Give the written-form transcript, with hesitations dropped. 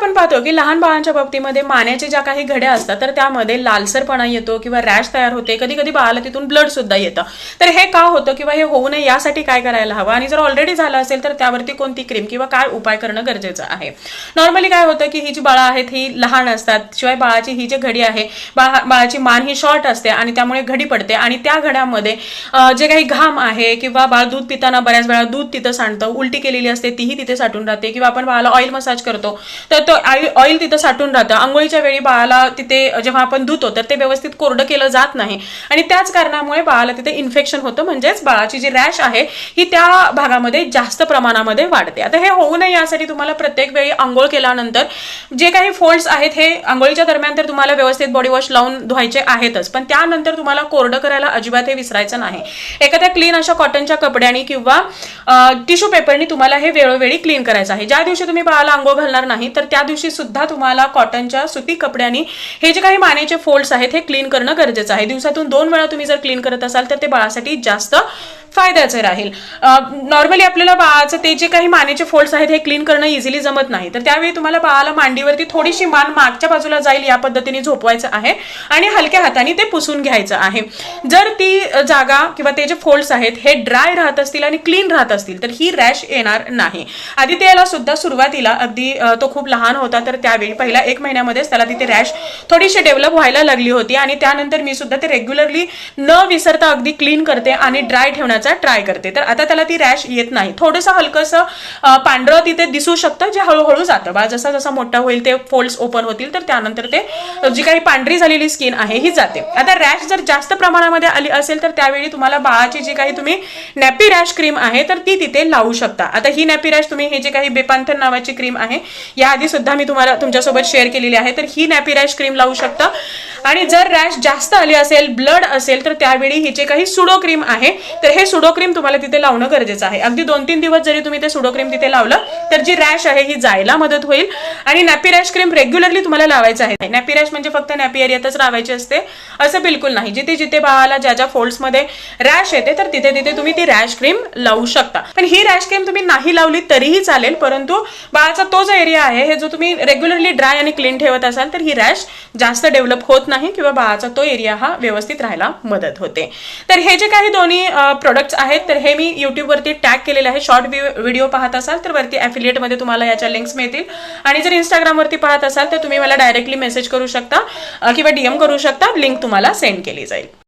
आपण पाहतो की लहान बाळांच्या बाबतीमध्ये मानेच्या ज्या काही घड्या असतात तर त्यामध्ये लालसरपणा येतो किंवा रॅश तयार होते, कधी कधी बाळाला तिथून ब्लड सुद्धा येतं. तर हे का होतं किंवा हे होऊ नये यासाठी काय करायला हवं, आणि जर ऑलरेडी झालं असेल तर त्यावरती कोणती क्रीम किंवा काय उपाय करणं गरजेचं आहे. नॉर्मली काय होतं की ही जी बाळं आहेत ही लहान असतात, शिवाय बाळाची ही जी घडी आहे, बाळाची मान ही शॉर्ट असते आणि त्यामुळे घडी पडते, आणि त्या घड्यामध्ये जे काही घाम आहे किंवा बाळ दूध पिताना बऱ्याच वेळा दूध तिथं सांडतं, उलटी केलेली असते तीही तिथे साठून राहते, किंवा आपण बाळाला ऑइल मसाज करतो तर तो ऑइल तिथं साठून राहतं. आंघोळीच्या वेळी बाळाला तिथे जेव्हा आपण धुतो तर ते व्यवस्थित कोरडं केलं जात नाही, आणि त्याच कारणामुळे बाळाला तिथे इन्फेक्शन होतं, म्हणजेच बाळाची जी रॅश आहे ही त्या भागामध्ये जास्त प्रमाणामध्ये वाढते. आता हे होऊ नये यासाठी तुम्हाला प्रत्येक वेळी आंघोळ केल्यानंतर जे काही फोल्ड्स आहेत हे आंघोळीच्या दरम्यान तर तुम्हाला व्यवस्थित बॉडी वॉश लावून धुवायचे आहेतच, पण त्यानंतर तुम्हाला कोरडं करायला अजिबात हे विसरायचं नाही. एखाद्या क्लीन अशा कॉटनच्या कपड्याने किंवा टिश्यू पेपरनी तुम्हाला हे वेळोवेळी क्लीन करायचं आहे. ज्या दिवशी तुम्ही बाळाला आंघोळ घालणार नाही तर त्या दिवशी सुद्धा तुम्हाला कॉटनच्या सुती कपड्याने हे जे काही मानेचे फोल्ड्स आहेत हे क्लीन करणं गरजेचं आहे. दिवसातून 2 वेळा तुम्ही जर क्लीन करत असाल तर ते बाळासाठी जास्त फायद्याचं राहील. नॉर्मली आपल्याला बाळाचं ते जे काही मानेचे फोल्ड्स आहेत हे क्लीन करणं इझिली जमत नाही, तर त्यावेळी तुम्हाला बाळाला मांडीवरती थोडीशी मान मागच्या बाजूला जाईल या पद्धतीने झोपवायचं आहे आणि हलक्या हाताने ते पुसून घ्यायचं आहे. जर ती जागा किंवा ते जे फोल्ड्स आहेत हे ड्राय राहत असतील आणि क्लीन राहत असतील तर ही रॅश येणार नाही. आदित्यला सुद्धा सुरुवातीला अगदी तो खूप लहान होता तर त्यावेळी पहिल्या 1 महिन्यामध्येच त्याला तिथे रॅश थोडीशी डेव्हलप व्हायला लागली होती, आणि त्यानंतर मी सुद्धा ते रेग्युलरली न विसरता अगदी क्लीन करते आणि ड्राय ठेवण्याचा ट्राय करते. तर आता त्याला ती रॅश येत नाही. थोडंसं हलकंसं पांढरं तिथे दिसू शकतं जे हळूहळू जातं. बाळ जसा जसा मोठा होईल ते फोल्ड्स ओपन होतील तर त्यानंतर ते जी काही पांढरी झालेली स्किन आहे ही जाते. आता रॅश जर जास्त प्रमाणामध्ये आली असेल तर त्यावेळी तुम्हाला बाळाची जी काही तुम्ही नॅपी रॅश क्रीम आहे तर ती तिथे लावू शकता. आता ही नॅपी रॅश तुम्ही हे जे काही बेपांथन नावाची क्रीम आहे याआधी सुद्धा मी तुम्हाला तुमच्यासोबत शेअर केलेली आहे, तर ही नॅपी रॅश क्रीम लावू शकता. आणि जर रॅश जास्त आली असेल, ब्लड असेल तर त्यावेळी ही जे काही सुडो क्रीम आहे तर हे सुडो क्रीम तुम्हाला तिथे लावणं गरजेचं आहे. अगदी 2-3 दिवस जरी तुम्ही ते सुडो क्रीम तिथे लावलं तर जी रॅश आहे ही जायला मदत होईल. आणि नॅपी रॅश क्रीम रेग्युलरली तुम्हाला लावायचं आहे. नॅपी रॅश म्हणजे फक्त नॅपी एरियातच लावायची असते असं बिलकुल नाही. जिथे जिथे बाळाला ज्या ज्या फोल्ड्स मध्ये रॅश येते तर तिथे तिथे तुम्ही ती रॅश क्रीम लावू शकता. पण ही रॅश क्रीम तुम्ही नाही लावली तरीही चालेल, परंतु बाळाचा तो जो एरिया आहे हे जो तुम्ही रेग्युलरली ड्राय आणि क्लीन ठेवत असाल तर ही रॅश जास्त डेव्हलप होत नाही किंवा बाळाचा तो एरिया हा व्यवस्थित राहायला मदत होते. तर हे जे काही दोन्ही प्रोडक्ट्स आहेत तर हे मी YouTube वरती टॅग केलेले आहे. शॉर्ट व्हिडिओ पाहत असाल तर वरती ॲफिलिएट मध्ये तुम्हाला याच्या लिंक्स मिळतील, आणि जर Instagram वरती पाहत असाल तर तुम्ही मला डायरेक्टली मेसेज करू शकता किंवा DM करू शकता, लिंक तुम्हाला सेंड केली जाईल.